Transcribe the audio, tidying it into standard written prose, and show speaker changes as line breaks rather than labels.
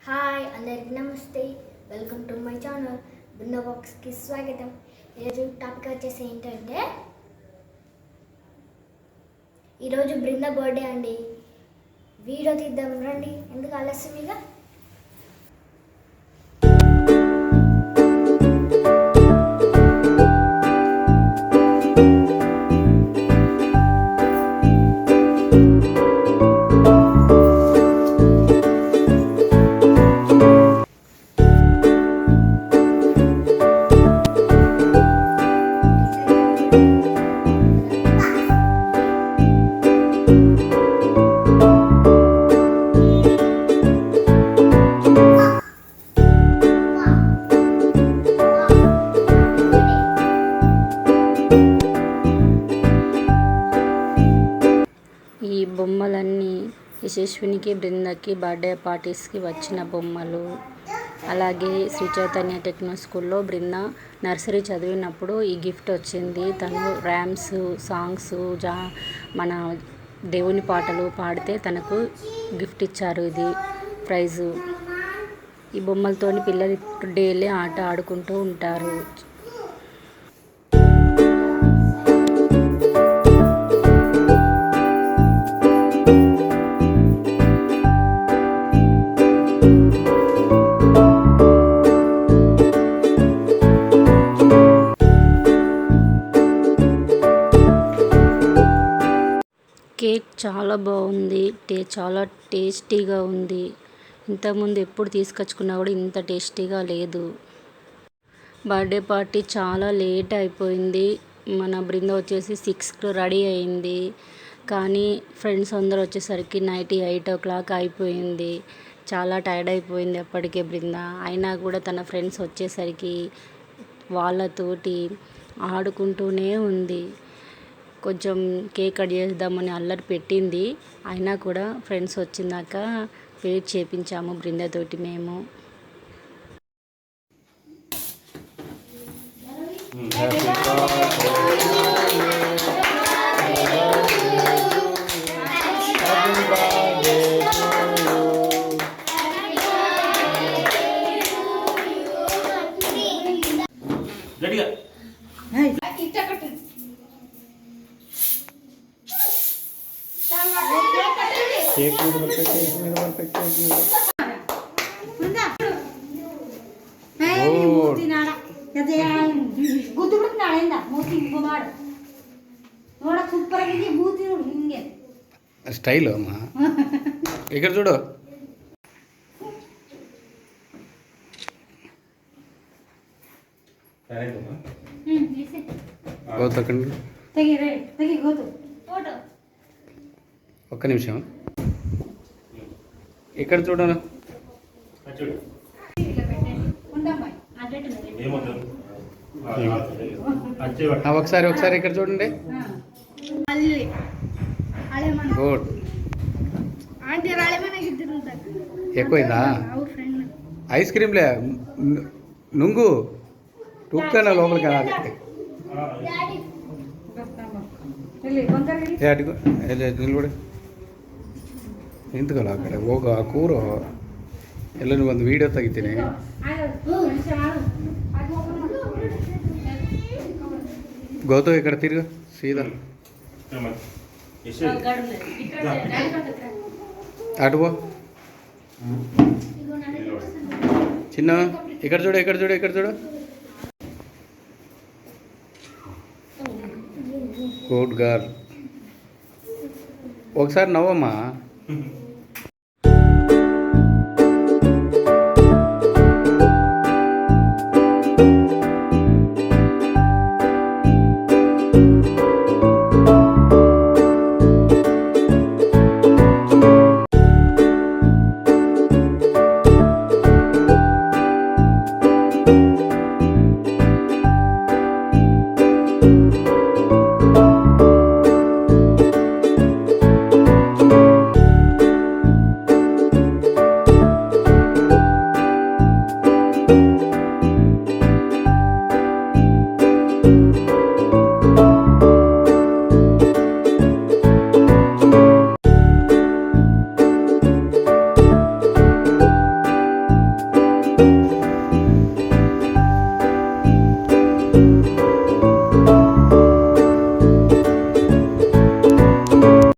Hi అందరికి నమస్తే, welcome to my channel Brinda బాక్స్కి స్వాగతం. ఈరోజు టాపిక్ వచ్చేసి ఏంటంటే ఈరోజు బృందా బర్త్డే అండి. వీడియో తీద్దాం రండి, ఎందుకు ఆలస్యం ఇక.
ఈ బొమ్మలన్నీ యశస్వినికి, బృందకి బర్త్డే పార్టీస్కి వచ్చిన బొమ్మలు. అలాగే శ్రీ చైతన్య టెక్నో స్కూల్లో బృంద నర్సరీ చదివినప్పుడు ఈ గిఫ్ట్ వచ్చింది. తను ర్యామ్స్ సాంగ్స్ మన దేవుని పాటలు పాడితే తనకు గిఫ్ట్ ఇచ్చారు. ఇది ప్రైజు. ఈ బొమ్మలతోని పిల్లలు డైలీ ఆట ఆడుకుంటూ ఉంటారు. కేక్ చాలా బాగుంది, చాలా టేస్టీగా ఉంది. ఇంతకుముందు ఎప్పుడు తీసుకొచ్చుకున్నా కూడా ఇంత టేస్టీగా లేదు. బర్త్డే పార్టీ చాలా లేట్ అయిపోయింది. మన బృంద వచ్చేసి 6కి రెడీ అయింది, కానీ ఫ్రెండ్స్ అందరూ వచ్చేసరికి నైట్ 8 అయిపోయింది. చాలా టైర్డ్ అయిపోయింది అప్పటికే బృంద. అయినా కూడా తన ఫ్రెండ్స్ వచ్చేసరికి వాళ్ళతోటి ఆడుకుంటూనే ఉంది. కొంచెం కేక్ కట్ చేద్దామని అల్లరి పెట్టింది. అయినా కూడా ఫ్రెండ్స్ వచ్చిందాక వెయిట్ చేపించాము బృందతోటి మేము.
కేక్ మీద స్టైల్ అమ్మా. ఇక్కడ చూడు. ఒక్క నిమిషం ఇక్కడ చూడను. ఒకసారి ఇక్కడ చూడండి. గుడ్. ఎక్కువైందా? ఐస్ క్రీమ్లే నుంగు టుక్కన లోపలికి వెళ్ళాలి. ನಿಲ್ಬಡಿ ನಿಂತ್ಕೊಳ್ಳ ಆ ಕಡೆ ಹೋಗು. ಆ ಕೂರು ಎಲ್ಲ ಒಂದು ವೀಡಿಯೋ ತೆಗಿತೀನಿ. గౌతమ్ ఇక్కడ తిరుగు సీదా అటు పో. చిన్న ఇక్కడ చూడు, ఇక్కడ చూడు, ఇక్కడ చూడు. Good girl. ఒకసారి నవ్వమ్మా.